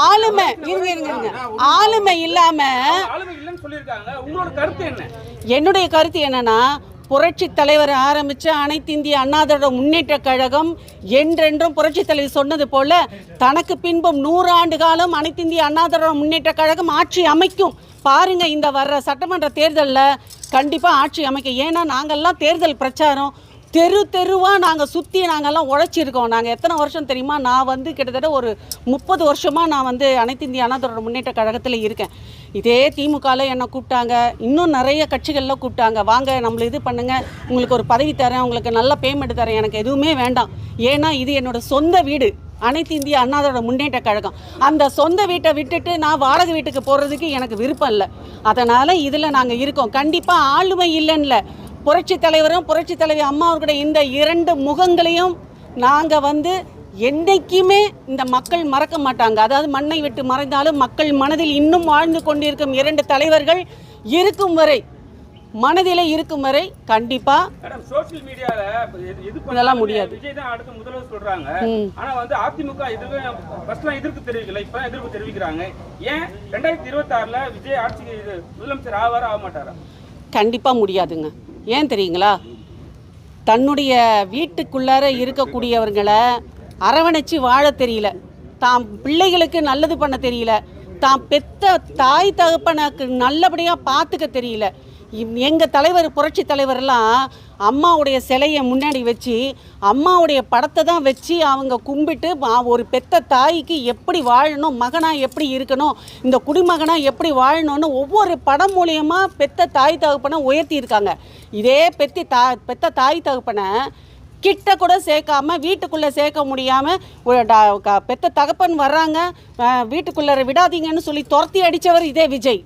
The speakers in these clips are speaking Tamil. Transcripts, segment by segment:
ஆளுமை ஆளுமை இல்லாம என்னுடைய கருத்து என்னன்னா, புரட்சி தலைவர் ஆரம்பிச்ச அனைத்து இந்திய அண்ணா திராவிட முன்னேற்ற கழகம் என்றென்றும் புரட்சி தலைவர் சொன்னது போல தனக்கு பின்பும் 100 ஆண்டு காலம் அனைத்து இந்திய அண்ணா திராவிட முன்னேற்ற கழகம் ஆட்சி அமைக்கும். பாருங்க, இந்த வர்ற சட்டமன்ற தேர்தலில் கண்டிப்பாக ஆட்சி அமைக்கும். ஏன்னா நாங்கள்லாம் தேர்தல் பிரச்சாரம் தெரு தெருவாக நாங்கள் சுற்றி நாங்கள்லாம் உழைச்சிருக்கோம். நாங்கள் எத்தனை வருஷம் தெரியுமா? நான் வந்து கிட்டத்தட்ட ஒரு 30 வருஷமாக நான் வந்து அனைத்து இந்திய அண்ணா திராவிட முன்னேற்ற கழகத்தில் இருக்கேன். இதே திமுகவில் என்னை கூப்பிட்டாங்க, இன்னும் நிறைய கட்சிகளில் கூப்பிட்டாங்க. வாங்க நம்மளை இது பண்ணுங்கள், உங்களுக்கு ஒரு பதவி தரேன், உங்களுக்கு நல்ல பேமெண்ட் தரேன். எனக்கு எதுவுமே வேண்டாம். ஏன்னா இது என்னோடய சொந்த வீடு, அனைத்து இந்திய அண்ணா திராவிட முன்னேற்ற கழகம். அந்த சொந்த வீட்டை விட்டுட்டு நான் வாடகை வீட்டுக்கு போகிறதுக்கு எனக்கு விருப்பம் இல்லை. அதனால் இதில் நாங்கள் இருக்கோம். கண்டிப்பாக ஆளுமை இல்லைன்னு புரட்சி தலைவரும் புரட்சி தலைவி அம்மா அவர்களுடைய இந்த 2 முகங்களையும் நாங்கள் வந்து என்றைக்குமே இந்த மக்கள் மறக்க மாட்டாங்க. அதாவது மண்ணை விட்டு மறைந்தாலும் மக்கள் மனதில் இன்னும் வாழ்ந்து கொண்டிருக்கும் 2 தலைவர்கள் இருக்கும் வரை, மனதிலே இருக்கும் வரை கண்டிப்பா சோஷியல் மீடியால இதெல்லாம் முடியாது. விஜய் தான் அடுத்து முதல்வர் சொல்றாங்க. ஆனா வந்து அதிமுக எதிர்ப்பு தெரிவிக்கல, இப்ப எதிர்ப்பு தெரிவிக்கிறாங்க. ஏன் 2026ல விஜய் ஆட்சிக்கு முதலமைச்சர் ஆவாரா ஆக மாட்டாரா? கண்டிப்பா முடியாதுங்க. ஏன் தெரியுங்களா? தன்னுடைய வீட்டுக்குள்ளார இருக்கக்கூடியவர்களை அரவணைச்சு வாழ தெரியல, தாம் பிள்ளைகளுக்கு நல்லது பண்ண தெரியல, தாம் பெத்த தாய் தகப்பனுக்கு நல்லபடியாக பார்த்துக்க தெரியல. எங்கள் தலைவர் புரட்சி தலைவரெல்லாம் அம்மாவுடைய சிலையை முன்னாடி வச்சு அம்மாவுடைய படத்தை தான் வச்சு அவங்க கும்பிட்டு ஒரு பெத்த தாய்க்கு எப்படி வாழணும், மகனாக எப்படி இருக்கணும், இந்த குடிமகனாக எப்படி வாழணும்னு ஒவ்வொரு படம் மூலியமாக பெத்த தாய் தகப்பனை உயர்த்தியிருக்காங்க. இதே பெத்த தாய் தகப்பனை கிட்ட கூட சேர்க்காம வீட்டுக்குள்ளே சேர்க்க முடியாமல் பெத்த தகப்பன் வர்றாங்க, வீட்டுக்குள்ளே விடாதீங்கன்னு சொல்லி துரத்தி அடித்தவர் இதே விஜய்.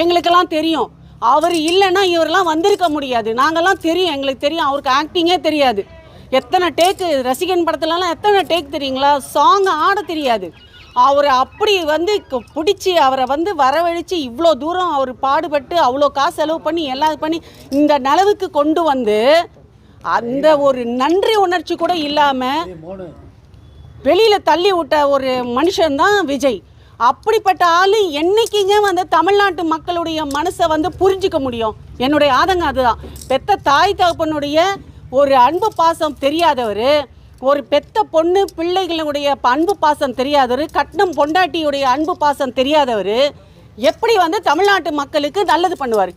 எங்களுக்கெல்லாம் தெரியும். அவர் இல்லைன்னா இவரெல்லாம் வந்திருக்க முடியாது. நாங்கள்லாம் தெரியும், எங்களுக்கு தெரியும். அவருக்கு ஆக்டிங்கே தெரியாது. எத்தனை டேக்கு ரசிகன் படத்துலலாம் எத்தனை டேக் தெரியுங்களா? சாங் ஆட தெரியாது. அவரை அப்படி வந்து பிடிச்சி அவரை வந்து வரவழைச்சி இவ்வளோ தூரம் அவர் பாடுபட்டு அவ்வளோ காசு செலவு பண்ணி எல்லாம் பண்ணி இந்த நிலவுக்கு கொண்டு வந்து அந்த ஒரு நன்றி உணர்ச்சி கூட இல்லாமல் வெளியில் தள்ளி விட்ட ஒரு மனுஷன்தான் விஜய். அப்படிப்பட்ட ஆள் என்னைக்குங்க வந்து தமிழ்நாட்டு மக்களுடைய மனசை வந்து புரிஞ்சிக்க முடியும்? என்னுடைய ஆதங்கம் அதுதான். பெத்த தாய் தகப்பனுடைய ஒரு அன்பு பாசம் தெரியாதவர், ஒரு பெத்த பொண்ணு பிள்ளைகளுடைய அன்பு பாசம் தெரியாதவர், கட்னம் பொண்டாட்டியுடைய அன்பு பாசம் தெரியாதவர் எப்படி வந்து தமிழ்நாட்டு மக்களுக்கு நல்லது பண்ணுவார்?